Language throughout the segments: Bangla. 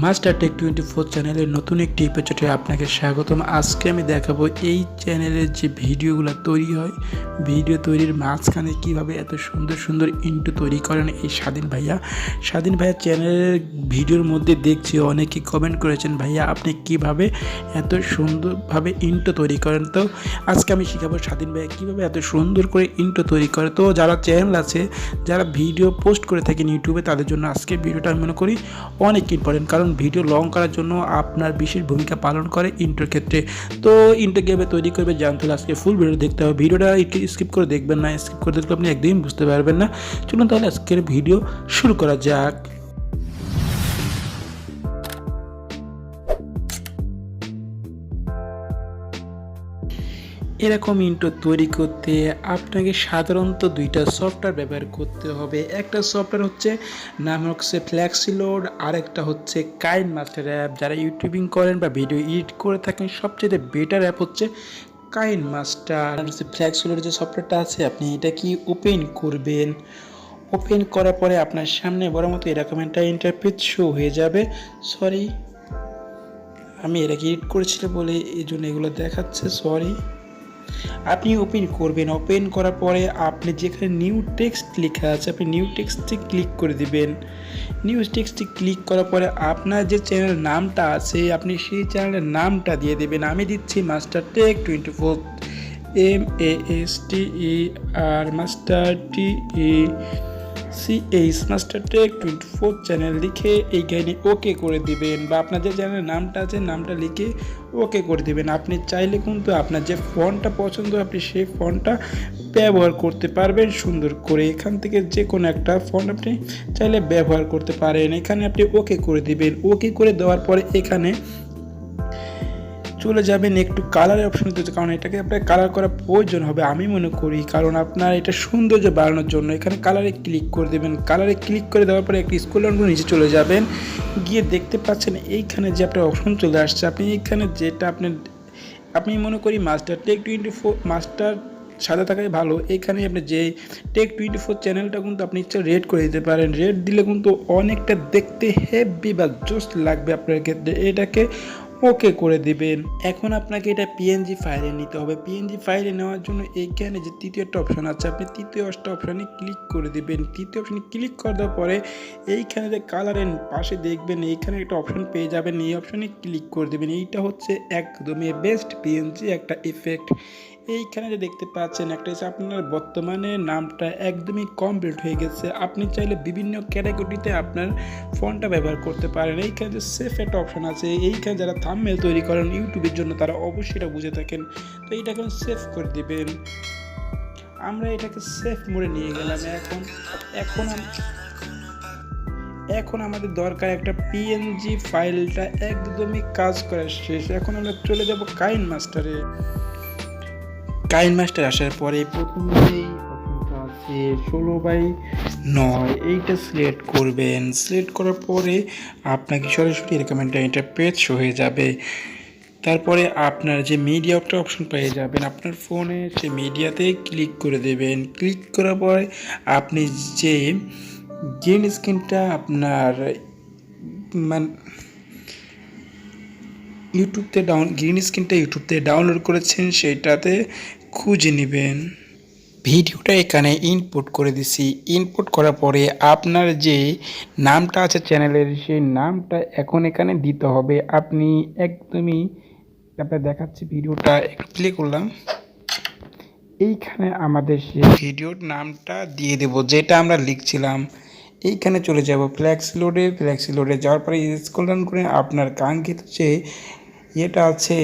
মাস্টার টেক 24 চ্যানেলের নতুন একটি এপিসোডে আপনাকে স্বাগতম। আজকে আমি দেখাবো এই চ্যানেলের যে ভিডিওগুলো তৈরি হয়, ভিডিও তৈরির মাঝখানে কিভাবে এত সুন্দর সুন্দর ইন্ট্রো তৈরি করেন এই স্বাধীন ভাইয়া চ্যানেলের ভিডিওর মধ্যে দেখছি অনেকেই কমেন্ট করেছেন, ভাইয়া আপনি কিভাবে এত সুন্দরভাবে ইন্ট্রো তৈরি করেন। তো আজকে আমি শিখাবো স্বাধীন ভাইয়া কীভাবে এত সুন্দর করে ইন্ট্রো তৈরি করে। তো যারা চ্যানেল আছে, যারা ভিডিও পোস্ট করে থাকেন ইউটিউবে, তাদের জন্য আজকে ভিডিওটা আমি মনে করি অনেক ইম্পর্টেন্ট, কারণ ভিডিও লং করার জন্য আপনার বিশেষ ভূমিকা পালন করে ইন্ট্রোর ক্ষেত্রে। তো ইন্ট্রো কীভাবে তৈরি করবে জানতে হলে আজকে ফুল ভিডিও দেখতে হবে। ভিডিওটা একটু স্কিপ করে দেখবেন না, স্কিপ করে দেখলে আপনি একদমই বুঝতে পারবেন না। চলুন তাহলে আজকের ভিডিও শুরু করা যাক। এরকম ইন্ট্রো তৈরি করতে আপনাকে সাধারণত দুইটা সফটওয়্যার ব্যবহার করতে হবে। একটা সফটওয়্যার হচ্ছে নাম হচ্ছে ফ্ল্যাক্সিলোড, আর একটা হচ্ছে কাইনমাস্টার অ্যাপ। যারা ইউটিউবিং করেন বা ভিডিও এডিট করে থাকেন, সবচেয়ে বেটার অ্যাপ হচ্ছে কাইনমাস্টার। ফ্ল্যাক্সিলোড যে সফটওয়্যারটা আছে, আপনি এটা কি ওপেন করবেন। ওপেন করার পরে আপনার সামনে বড় মতো এরকম একটা ইন্টারফেস শো হয়ে যাবে। সরি, আমি এটাকে এডিট করেছিলাম বলে এই জন্য এগুলো দেখাচ্ছে, সরি। আপনি ওপেন করবেন, ওপেন করার পরে আপনি যেখানে নিউ টেক্সট লেখা আছে, আপনি নিউ টেক্সটে ক্লিক করে দিবেন। নিউ টেক্সটে ক্লিক করার পরে আপনার যে চ্যানেল নামটা আছে, আপনি সেই চ্যানেলের নামটা দিয়ে দেবেন। আমি দিচ্ছি master tech 24, MASTER master TECH master tech 24 channel লিখে এইখানে ওকে করে দিবেন, বা আপনার যে চ্যানেলের নামটা আছে নামটা লিখে ওকে করে দিবেন। আপনি চাইলে কিন্তু আপনার যে ফন্টটা পছন্দ আপনি সেই ফন্টটা ব্যবহার করতে পারবেন সুন্দর করে। এখান থেকে যে কোনো একটা ফন্ট আপনি চাইলে ব্যবহার করতে পারেন। এখানে আপনি ওকে করে দিবেন। ওকে করে দেওয়ার পরে এখানে চলে যাবেন একটু কালারের অপশন দিতে, কারণ এটাকে আপনার কালার করা প্রয়োজন হবে আমি মনে করি, কারণ আপনার এটা সৌন্দর্য বাড়ানোর জন্য। এখানে কালারে ক্লিক করে দেবেন। কালারে ক্লিক করে দেওয়ার পরে একটি স্ক্রল ডাউন করে নিচে চলে যাবেন, গিয়ে দেখতে পাচ্ছেন এইখানে যে আপনার অপশন চলে আসছে। আপনি এইখানে যেটা আপনি মনে করি মাস্টার টেক 24 মাস্টার সাদা থাকাই ভালো। এইখানে আপনি যে টেক 24 চ্যানেলটা কিন্তু আপনি ইচ্ছা রেড করে দিতে পারেন। রেড দিলে কিন্তু অনেকটা দেখতে হেভি বা জোস লাগবে আপনার ক্ষেত্রে। এটাকে ওকে করে দিবেন। এখন আপনাকে এটা পিএনজি ফাইলে নিতে হবে। পিএনজি ফাইলে নেওয়ার জন্য এইখানে যে তৃতীয় একটা অপশন আছে, আপনি তৃতীয় অপশানে ক্লিক করে দিবেন। তৃতীয় অপশানে ক্লিক করে দেওয়ার পরে এইখানে যে কালারের পাশে দেখবেন এইখানে একটা অপশন পেয়ে যাবেন, এই অপশানে ক্লিক করে দেবেন। এইটা হচ্ছে একদমই বেস্ট পিএনজি একটা ইফেক্ট। এইখানে যে দেখতে পাচ্ছেন একটা হচ্ছে আপনার বর্তমানে নামটা একদমই কমপ্লিট হয়ে গেছে। আপনি চাইলে বিভিন্ন ক্যাটাগরিতে আপনার ফন্টটা ব্যবহার করতে পারেন। এইখানে যে সেফ একটা অপশন আছে, এইখানে যারা থাম্বনেল তৈরি করেন ইউটিউবের জন্য তারা অবশ্যই এটা বুঝে থাকেন। তো এইটাকে সেভ করে দিবেন। আমরা এটাকে সেভ মোডে নিয়ে গেলাম। এখন আমাদের দরকার একটা পিএনজি ফাইলটা একদমই কাজ করা শেষ। এখন আমরা চলে যাব কাইনমাস্টারে। কাইনমাস্টার আসার পরে প্রথমেই অপশনটা আছে 16:9, এইটা সিলেক্ট করবেন। সিলেক্ট করার পরে আপনাকে সরাসরি এরকম একটা ইন্টারফেস শো হয়ে যাবে। তারপরে আপনার যে মিডিয়া একটা অপশন পেয়ে যাবেন আপনার ফোনে, সেই মিডিয়াতে ক্লিক করে দেবেন। ক্লিক করার পরে আপনি যে গ্রিন স্ক্রিনটা আপনার গ্রিন স্ক্রিনটা ইউটিউব থেকে ডাউনলোড করেছেন সেইটাতে খুঁজে নেবেন। ভিডিওটা এখানে ইনপুট করে দিছি। ইনপুট করার পরে আপনার যে নামটা আছে চ্যানেলের, সেই নামটা এখন এখানে দিতে হবে। আপনি একদমই আপনার দেখাচ্ছি, ভিডিওটা একটু প্লে করলাম। এইখানে আমাদের সেই ভিডিওর নামটা দিয়ে দেব যেটা আমরা লিখছিলাম। এইখানে চলে যাব ফ্ল্যাক্সিলোডে যাওয়ার পরে স্ক্রল ডাউন করে আপনার কাঙ্ক্ষিত যে এটা আছে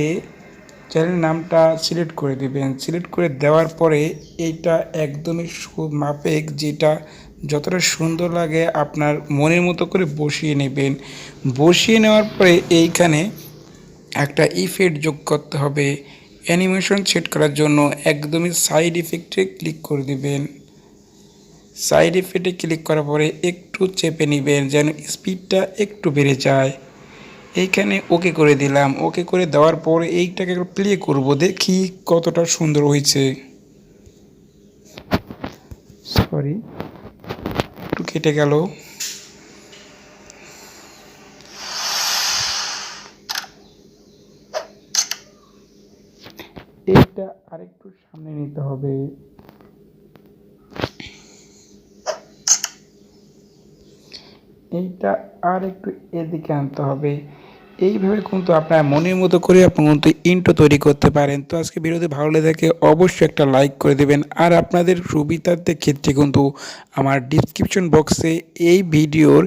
চ্যানেল নামটা সিলেক্ট করে দেবেন। সিলেক্ট করে দেওয়ার পরে এইটা একদমই মাপেক, যেটা যতটা সুন্দর লাগে আপনার মনের মতো করে বসিয়ে নেবেন। বসিয়ে নেওয়ার পরে এইখানে একটা ইফেক্ট যোগ করতে হবে। অ্যানিমেশন সেট করার জন্য একদমই সাইড ইফেক্টে ক্লিক করে দিবেন। সাইড ইফেক্টে ক্লিক করার পরে একটু চেপে নেবেন যেন স্পিডটা একটু বেড়ে যায়। এইখানে ওকে করে দিলাম। ওকে করে দেওয়ার পরে এইটাকে প্লে করব, দেখি কতটা সুন্দর হয়েছে। সরি, একটু কেটে গেল। আরেকটু সামনে নিতে হবে। এইটা আর একটু এদিকে আনতে হবে। এইভাবে কিন্তু আপনার মনের মতো করে আপনি কিন্তু ইন্ট্রো তৈরি করতে পারেন। তো আজকে ভিডিওতে ভালো লেগে থাকে অবশ্যই একটা লাইক করে দেবেন। আর আপনাদের সুবিধার্থে ক্ষেত্রে কিন্তু আমার ডিসক্রিপশন বক্সে এই ভিডিওর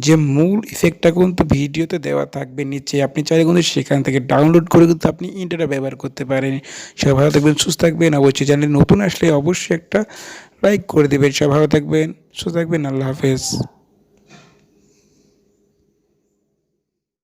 যে মূল ইফেক্টটা কিন্তু ভিডিওতে দেওয়া থাকবে নিচে। আপনি চাইলে কিন্তু সেখান থেকে ডাউনলোড করে কিন্তু আপনি ইন্ট্রোটা ব্যবহার করতে পারেন। সবাই ভালো থাকবেন, সুস্থ থাকবেন। অবশ্যই চ্যানেলে নতুন আসলে অবশ্যই একটা লাইক করে দেবেন। সবাই ভালো থাকবেন, সুস্থ থাকবেন। আল্লাহ হাফেজ।